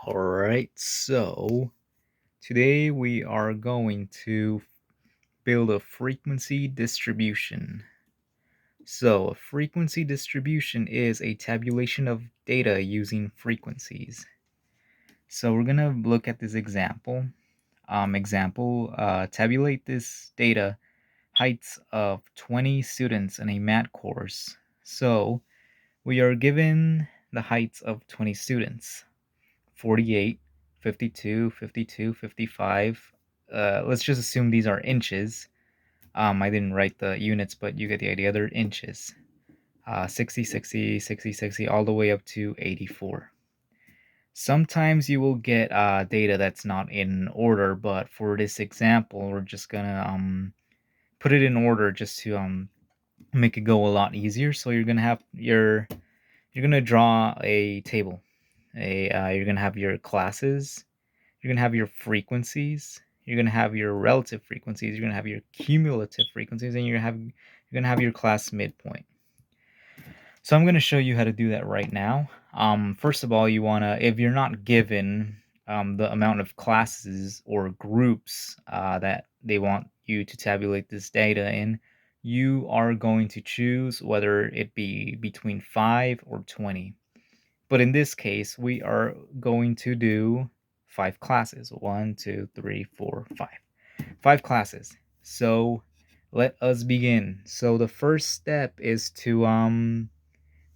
Alright, so today we are going to build a frequency distribution. So, a frequency distribution is a tabulation of data using frequencies. So, we're going to look at this example. Tabulate this data heights of 20 students in a math course. So, we are given the heights of 20 students. 48, 52, 52, 55. Let's just assume these are inches. I didn't write the units, but you get the idea. They're inches. 60, 60, 60, 60, all the way up to 84. Sometimes you will get data that's not in order, but for this example, we're just gonna put it in order just to make it go a lot easier. So you're gonna draw a table. You're gonna have your classes. You're going to have your frequencies, you're going to have your relative frequencies, you're going to have your cumulative frequencies, and you're going to have your class midpoint. So I'm going to show you how to do that right now. First of all, you want to, if you're not given the amount of classes or groups that they want you to tabulate this data in, you are going to choose whether it be between 5 or 20. But in this case, we are going to do 5 classes. 1, 2, 3, 4, 5. 5 classes. So let us begin. So the first step is to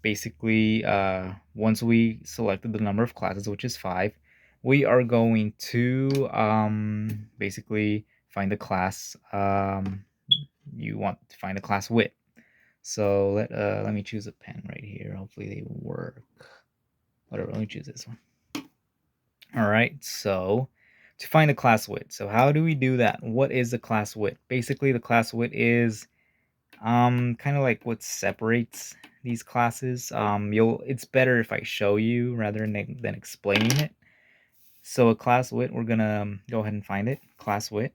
basically once we selected the number of classes, which is 5, we are going to basically find the class you want to find a class width. So let me choose a pen right here. Hopefully they work. Whatever, let me choose this one. All right, so to find the class width. So how do we do that? What is the class width? Basically, the class width is kind of like what separates these classes. It's better if I show you rather than explaining it. So a class width, we're gonna go ahead and find it. Class width.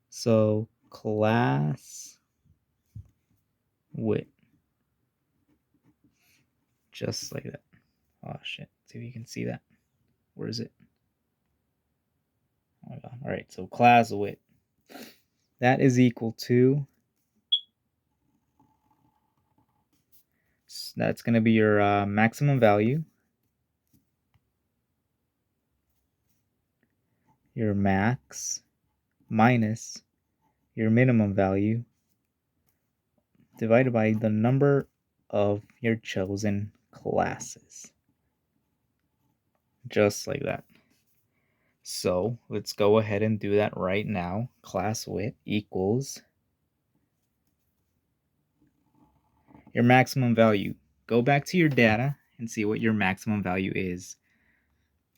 So class width, just like that. Oh shit! See if you can see that. Where is it? Oh my god! All right. So class width. That is equal to, that's going to be your maximum value, your max, minus your minimum value, divided by the number of your chosen classes. Just like that. So let's go ahead and do that right now. Class width equals your maximum value. Go back to your data and see what your maximum value is.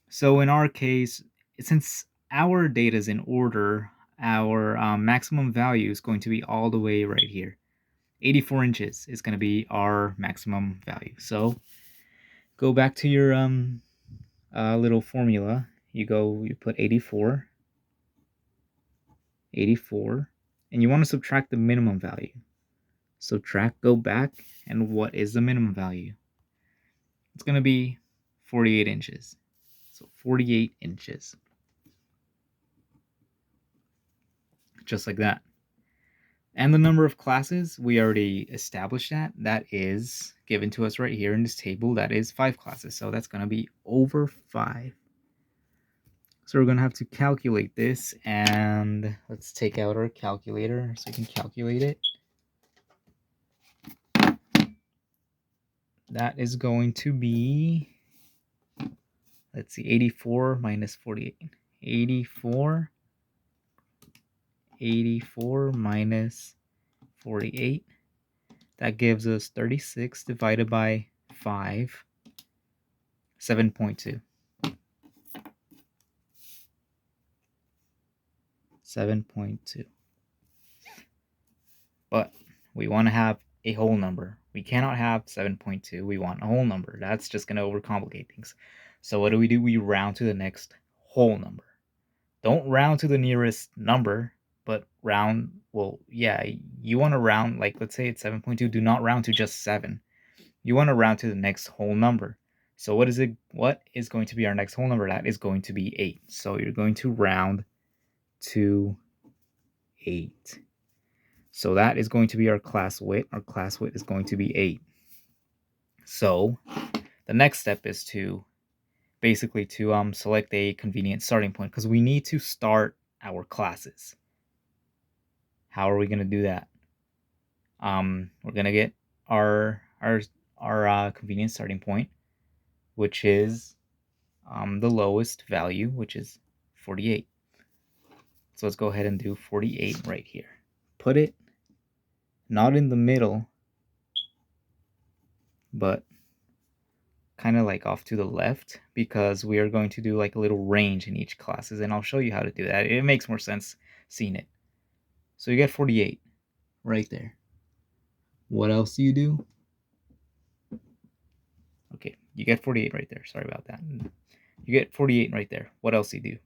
So in our case, since our data is in order, our maximum value is going to be all the way right here. 84 inches is going to be our maximum value. So go back to your little formula. You put 84, and you want to subtract the minimum value. Go back, and what is the minimum value? It's going to be 48 inches. So 48 inches. Just like that. And the number of classes, we already established that. That is given to us right here in this table. That is 5 classes. So that's going to be over 5. So we're going to have to calculate this. And let's take out our calculator so we can calculate it. That is going to be, let's see, 84 minus 48. 84 minus 48. That gives us 36 divided by 5, 7.2. 7.2. But we want to have a whole number. We cannot have 7.2. We want a whole number. That's just going to overcomplicate things. So what do? We round to the next whole number. Don't round to the nearest number, but round, well, yeah, you want to round, like let's say it's 7.2. Do not round to just 7. You want to round to the next whole number. So what is going to be our next whole number? That is going to be 8. So you're going to round to 8. So that is going to be our class width. Our class width is going to be 8. So the next step is to basically to select a convenient starting point, because we need to start our classes. How are we going to do that? We're going to get our convenient starting point, which is the lowest value, which is 48. So let's go ahead and do 48 right here. Put it not in the middle, but kind of like off to the left, because we are going to do like a little range in each classes, and I'll show you how to do that. It makes more sense seeing it. So you get 48 right there. What else do you do? Okay, you get 48 right there. Sorry about that. You get 48 right there. What else do you do?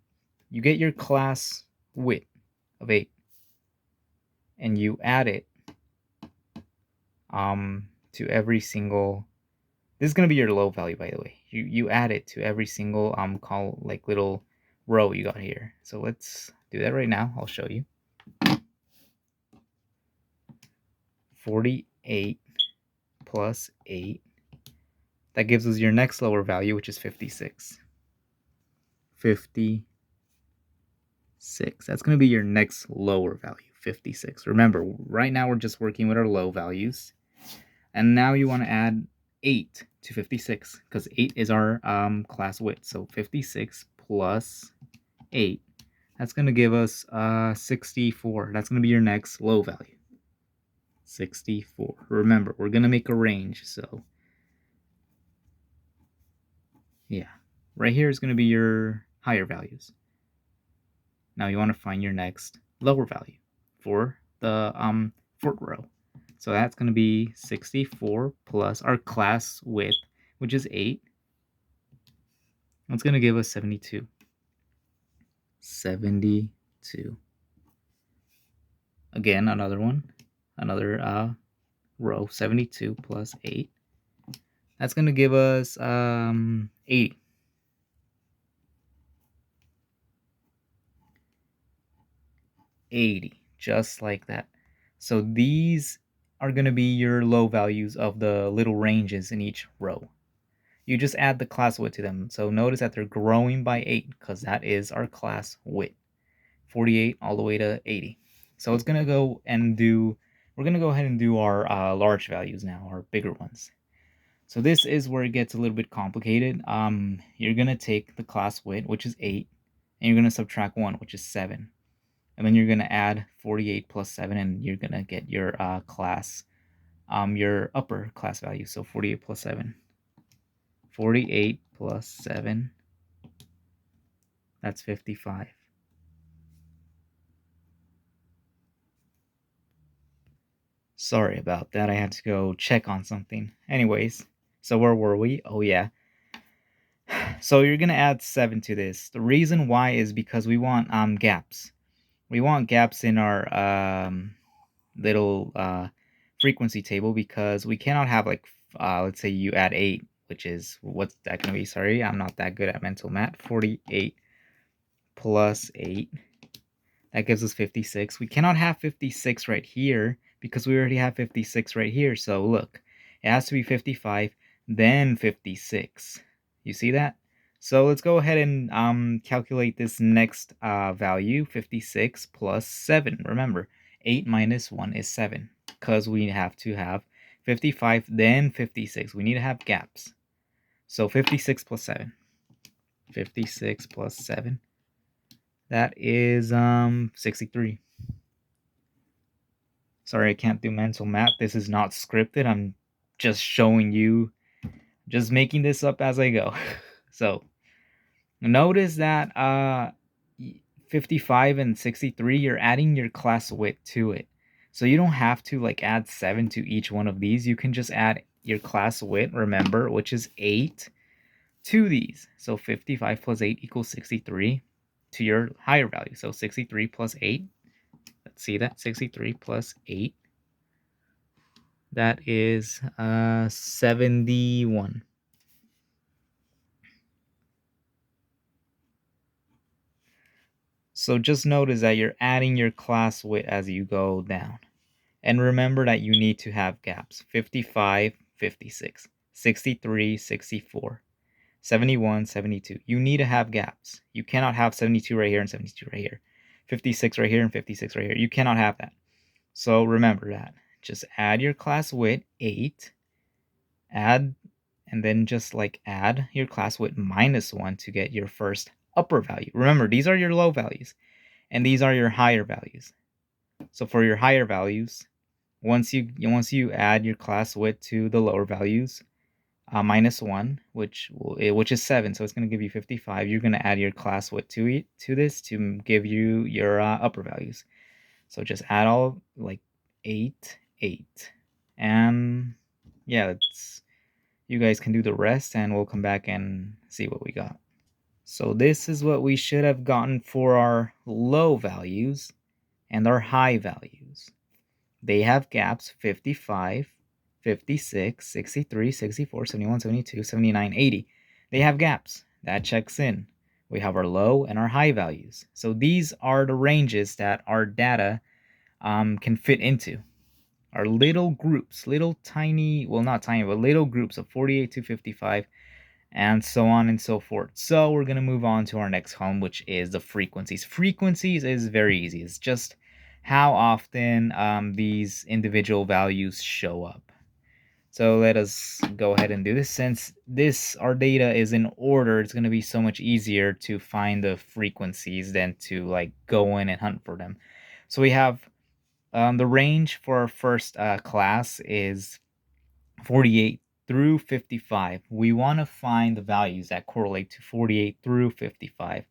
You get your class width of 8, and you add it to every single. This is going to be your low value, by the way. You add it to every single call, like little row you got here. So let's do that right now. I'll show you. 48 plus 8. That gives us your next lower value, which is 56. 56. That's going to be your next lower value, 56. Remember, right now we're just working with our low values. And now you want to add 8 to 56, because 8 is our class width. So 56 plus 8. That's going to give us 64. That's going to be your next low value. 64. Remember, we're going to make a range. So, yeah. Right here is going to be your higher values. Now you want to find your next lower value for the fourth row. So that's going to be 64 plus our class width, which is 8. That's going to give us 72. 72. Again, another one. Another row. 72 plus 8. That's going to give us 80. 80. Just like that. So these are going to be your low values of the little ranges in each row. You just add the class width to them. So notice that they're growing by 8, because that is our class width. 48 all the way to 80. So it's going to go and do, we're going to go ahead and do our large values now, our bigger ones. So this is where it gets a little bit complicated. You're going to take the class width, which is 8, and you're going to subtract 1, which is 7. And then you're going to add 48 plus 7, and you're going to get your class, your upper class value. So 48 plus 7. 48 plus 7, that's 55. Sorry about that. I had to go check on something. Anyways, so where were we? Oh, yeah. So you're going to add 7 to this. The reason why is because we want gaps. We want gaps in our little frequency table, because we cannot have, like, let's say you add 8, which is, what's that going to be? Sorry, I'm not that good at mental math. 48 plus 8. That gives us 56. We cannot have 56 right here, because we already have 56 right here. So look, it has to be 55, then 56. You see that? So let's go ahead and calculate this next value, 56 plus 7. Remember, 8 minus 1 is 7, because we have to have 55, then 56. We need to have gaps. So 56 plus 7. 56 plus 7. That is 63. Sorry, I can't do mental math. This is not scripted. I'm just showing you, just making this up as I go. So notice that 55 and 63, you're adding your class width to it. So you don't have to like add 7 to each one of these. You can just add your class width, remember, which is 8, to these. So 55 plus 8 equals 63 to your higher value. So 63 plus 8. Let's see that. 63 plus 8. That is 71. So just notice that you're adding your class width as you go down. And remember that you need to have gaps: 55, 56, 63, 64, 71, 72. You need to have gaps. You cannot have 72 right here and 72 right here, 56 right here and 56 right here. You cannot have that. So remember that. Just add your class width 8, add, and then just like add your class width -1 to get your first upper value. Remember, these are your low values and these are your higher values. So for your higher values, once you add your class width to the lower values, -1, which is 7, so it's going to give you 55. You're going to add your class width to this to give you your upper values. So just add all like 8, 8, and yeah, you guys can do the rest, and we'll come back and see what we got. So this is what we should have gotten for our low values and our high values. They have gaps: 55, 56, 63, 64, 71, 72, 79, 80. They have gaps. That checks in. We have our low and our high values. So these are the ranges that our data can fit into. Our little groups, little tiny, well, not tiny, but little groups of 48 to 55, and so on and so forth. So we're going to move on to our next column, which is the frequencies. Frequencies is very easy. It's just how often these individual values show up. So let us go ahead and do this. Since our data is in order, it's going to be so much easier to find the frequencies than to like go in and hunt for them. So we have the range for our first class is 48 through 55. We want to find the values that correlate to 48 through 55.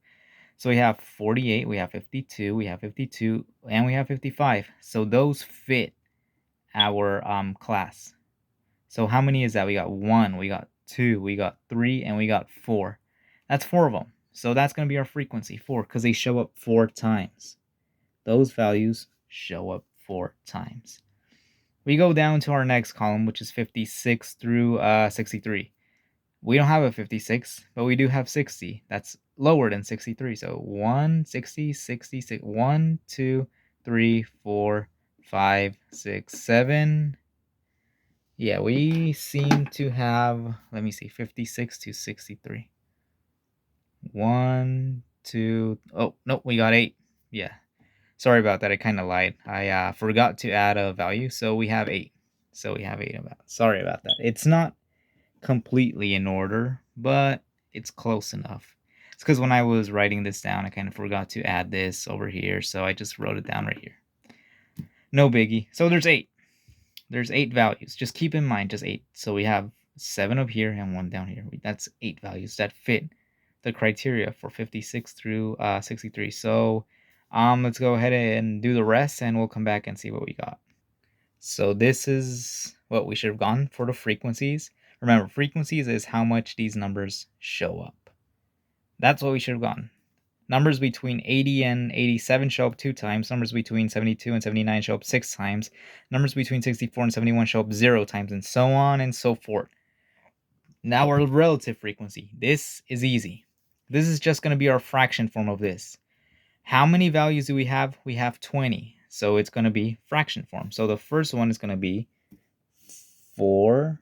So we have 48, we have 52, we have 52, and we have 55. So those fit our class. So how many is that? We got 1, we got 2, we got 3, and we got 4. That's 4 of them. So that's going to be our frequency, 4, because they show up 4 times. Those values show up 4 times. We go down to our next column, which is 56 through 63. We don't have a 56, but we do have 60. That's lower than 63. So 1, 60, 66, 1, 2, 3, 4, 5, 6, 7. Yeah, we seem to have, let me see, 56 to 63. 1, 2, oh, no, we got 8. Yeah. Sorry about that. I kind of lied. I forgot to add a value, so we have 8. So we have 8 about. Sorry about that. It's not completely in order, but it's close enough. It's because when I was writing this down, I kind of forgot to add this over here, so I just wrote it down right here. No biggie. So there's 8. There's 8 values. Just keep in mind, just 8. So we have 7 up here and 1 down here. That's 8 values that fit the criteria for 56 through 63. So let's go ahead and do the rest, and we'll come back and see what we got. So this is what we should have gone for the frequencies. Remember, frequencies is how much these numbers show up. That's what we should have gotten. Numbers between 80 and 87 show up 2 times. Numbers between 72 and 79 show up 6 times. Numbers between 64 and 71 show up 0 times, and so on and so forth. Now our relative frequency. This is easy. This is just going to be our fraction form of this. How many values do we have? We have 20. So it's going to be fraction form. So the first one is going to be 4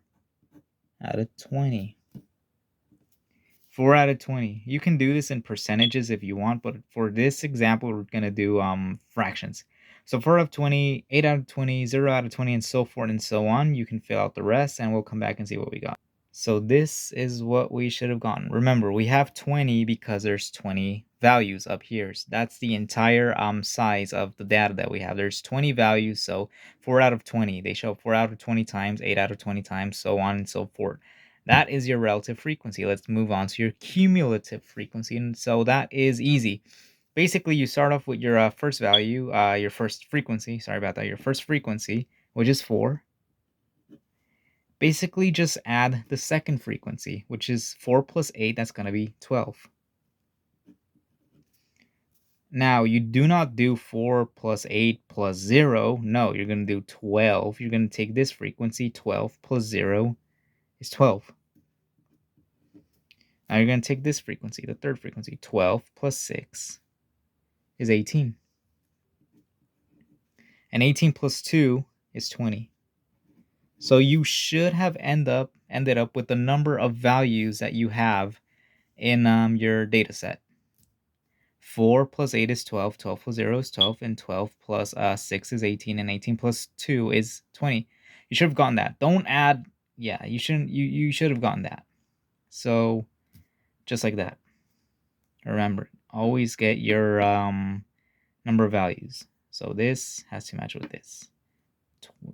out of 20. 4 out of 20. You can do this in percentages if you want, but for this example, we're going to do fractions. So 4 out of 20, 8 out of 20, 0 out of 20, and so forth and so on. You can fill out the rest, and we'll come back and see what we got. So this is what we should have gotten. Remember, we have 20 because there's 20 values up here. So that's the entire size of the data that we have. There's 20 values, so 4 out of 20. They show up 4 out of 20 times, 8 out of 20 times, so on and so forth. That is your relative frequency. Let's move on to your cumulative frequency. And so that is easy. Basically, you start off with your first value, your first frequency. Sorry about that. Your first frequency, which is 4. Basically, just add the second frequency, which is 4 plus 8. That's going to be 12. Now, you do not do 4 plus 8 plus 0. No, you're going to do 12. You're going to take this frequency. 12 plus 0 is 12. Now, you're going to take this frequency, the third frequency. 12 plus 6 is 18. And 18 plus 2 is 20. So you should have ended up with the number of values that you have in your data set. 4 plus 8 is 12, 12 plus 0 is 12, and 12 plus 6 is 18, and 18 plus 2 is 20. You should have gotten that. Don't add, yeah, you shouldn't, you should have gotten that. So, just like that. Remember, always get your number of values. So this has to match with this.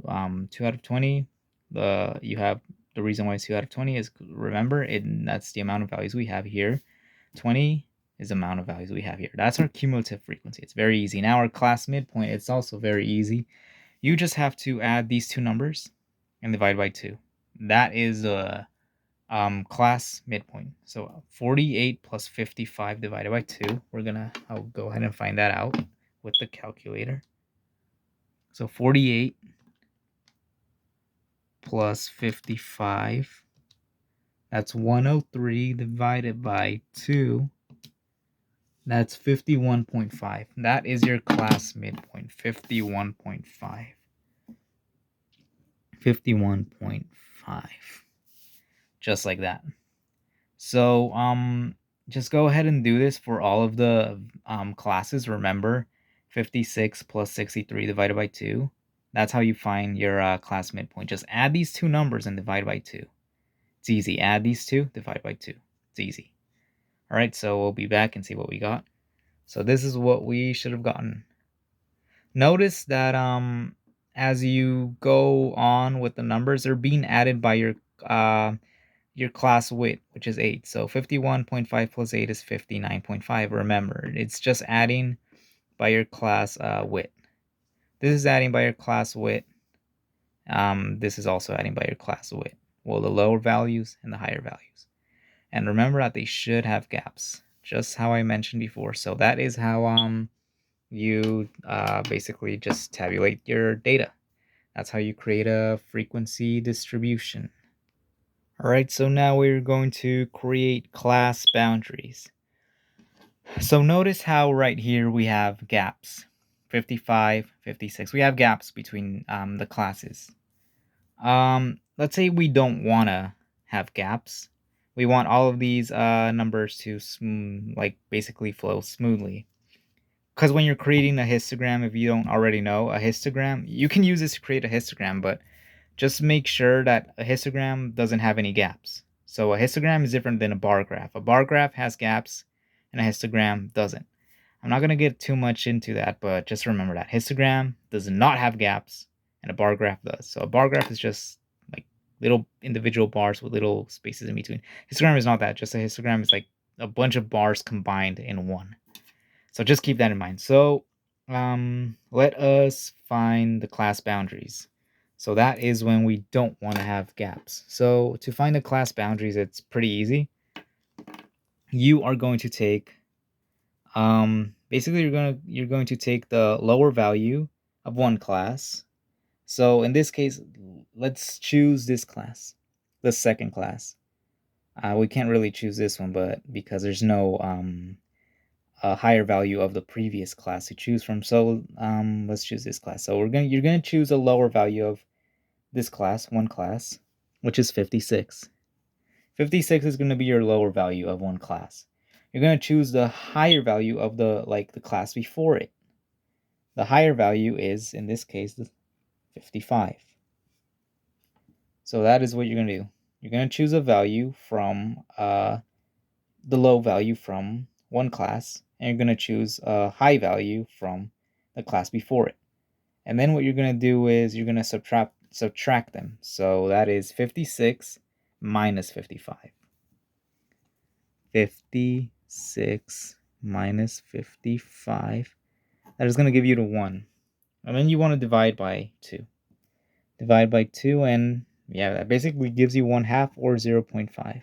2 out of 20, you have the reason why it's 2 out of 20 is, remember, that's the amount of values we have here. 20 is the amount of values we have here. That's our cumulative frequency. It's very easy. Now our class midpoint, it's also very easy. You just have to add these two numbers and divide by 2. That is a class midpoint. So 48 plus 55 divided by 2. I'll go ahead and find that out with the calculator. So 48 plus 55, that's 103 divided by 2. That's 51.5. That is your class midpoint, 51.5. 51.5. Just like that. So, just go ahead and do this for all of the classes. Remember, 56 plus 63 divided by 2. That's how you find your class midpoint. Just add these two numbers and divide by 2. It's easy. Add these two, divide by 2. It's easy. All right, so we'll be back and see what we got. So this is what we should have gotten. Notice that as you go on with the numbers, they're being added by your class width, which is 8. So 51.5 plus 8 is 59.5. Remember, it's just adding by your class width. This is adding by your class width. This is also adding by your class width. Well, the lower values and the higher values. And remember that they should have gaps, just how I mentioned before. So that is how you basically just tabulate your data. That's how you create a frequency distribution. All right, so now we're going to create class boundaries. So notice how right here we have gaps, 55, 56. We have gaps between the classes. Let's say we don't want to have gaps. We want all of these numbers to basically flow smoothly. Because when you're creating a histogram, if you don't already know, a histogram, you can use this to create a histogram, but just make sure that a histogram doesn't have any gaps. So a histogram is different than a bar graph. A bar graph has gaps and a histogram doesn't. I'm not going to get too much into that, but just remember that histogram does not have gaps and a bar graph does. So a bar graph is just like little individual bars with little spaces in between. Histogram is not that. Just a histogram is like a bunch of bars combined in one. So just keep that in mind. So let us find the class boundaries. So that is when we don't want to have gaps. So to find the class boundaries, it's pretty easy. You are going to take basically you're going to take the lower value of one class. So in this case, let's choose this class, the second class. We can't really choose this one, but because there's no a higher value of the previous class to choose from. So let's choose this class. So you're gonna choose a lower value of this class, one class, which is 56. 56 is gonna be your lower value of one class. You're gonna choose the higher value of the class before it. The higher value is, in this case, the 55. So that is what you're gonna do. You're gonna choose a value from the low value from one class, and you're going to choose a high value from the class before it. And then what you're going to do is you're going to subtract them. So that is 56 minus 55. 56 minus 55. That is going to give you the 1. And then you want to divide by 2. Divide by 2, and yeah, that basically gives you 1/2 or 0.5.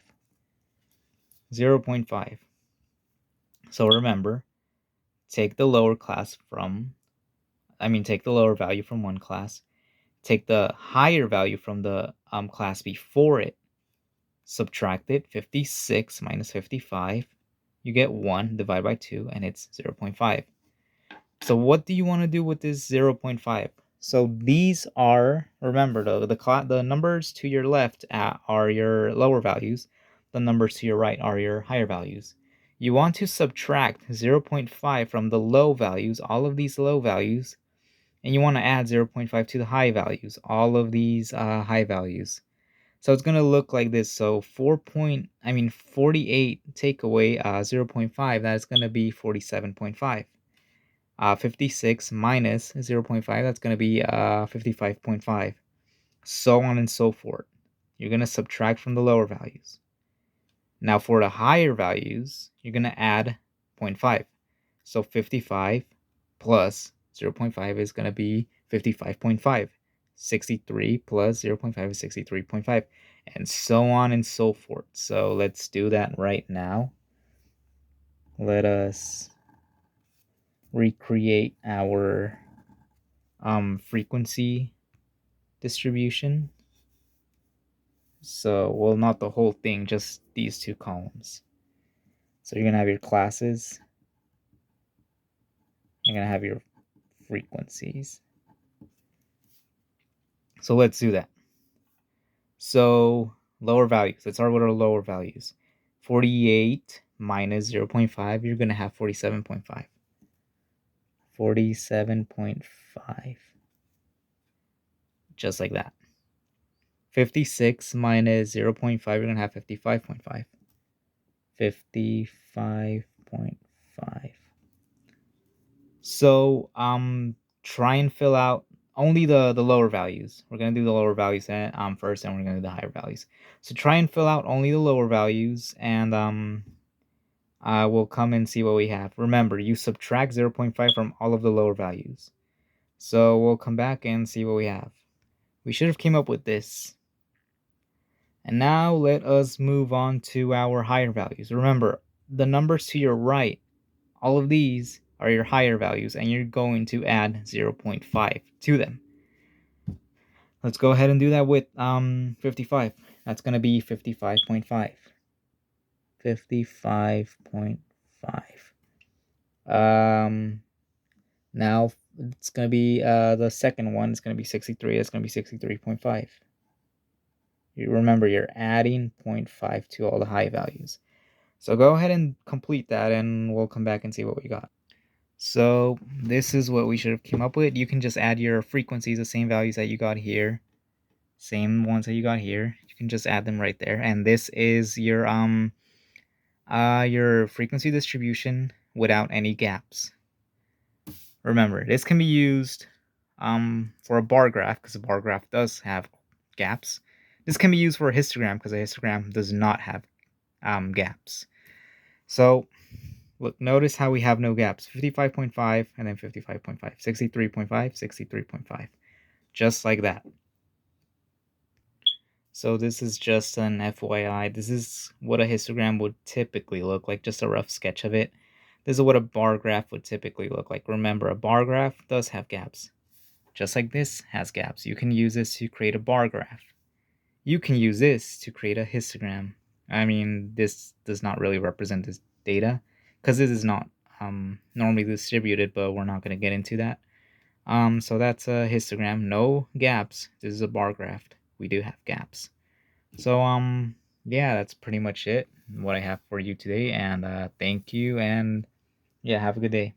0.5. So remember, take the lower value from one class, take the higher value from the class before it, subtract it, 56 minus 55, you get 1, divide by 2, and it's 0.5. So what do you want to do with this 0.5? So these are, remember, the numbers to your left are your lower values. The numbers to your right are your higher values. You want to subtract 0.5 from the low values, all of these low values, and you want to add 0.5 to the high values, all of these high values. So it's going to look like this. So 48 take away 0.5, that's going to be 47.5. 56 minus 0.5, that's going to be 55.5. So on and so forth. You're going to subtract from the lower values. Now for the higher values, you're going to add 0.5. So 55 plus 0.5 is going to be 55.5. 63 plus 0.5 is 63.5. And so on and so forth. So let's do that right now. Let us recreate our frequency distribution. So, well, not the whole thing, just these two columns. So you're going to have your classes. You're going to have your frequencies. So let's do that. So lower values. Let's start with our lower values. 48 minus 0.5, you're going to have 47.5. 47.5. Just like that. 56 minus 0.5, you're going to have 55.5. 55.5. So try and fill out only the lower values. We're gonna do the lower values first, and we're gonna do the higher values. So try and fill out only the lower values, and we'll come and see what we have. Remember, you subtract 0.5 from all of the lower values. So we'll come back and see what we have. We should have came up with this. And now let us move on to our higher values. Remember, the numbers to your right, all of these are your higher values, and you're going to add 0.5 to them. Let's go ahead and do that with 55. That's going to be 55.5. 55.5. Now it's going to be the second one. It's going to be 63. It's going to be 63.5. You remember, you're adding 0.5 to all the high values. So go ahead and complete that, and we'll come back and see what we got. So this is what we should have came up with. You can just add your frequencies, the same values that you got here, same ones that you got here. You can just add them right there. And this is your frequency distribution without any gaps. Remember, this can be used for a bar graph, because a bar graph does have gaps. This can be used for a histogram, because a histogram does not have gaps. So look, notice how we have no gaps. 55.5 and then 55.5. 63.5, 63.5. Just like that. So this is just an FYI. This is what a histogram would typically look like, just a rough sketch of it. This is what a bar graph would typically look like. Remember, a bar graph does have gaps. Just like this has gaps. You can use this to create a bar graph. You can use this to create a histogram. I mean, this does not really represent this data, because this is not normally distributed, but we're not going to get into that. So that's a histogram. No gaps. This is a bar graph. We do have gaps. So yeah, that's pretty much it, what I have for you today, and thank you, and yeah, have a good day.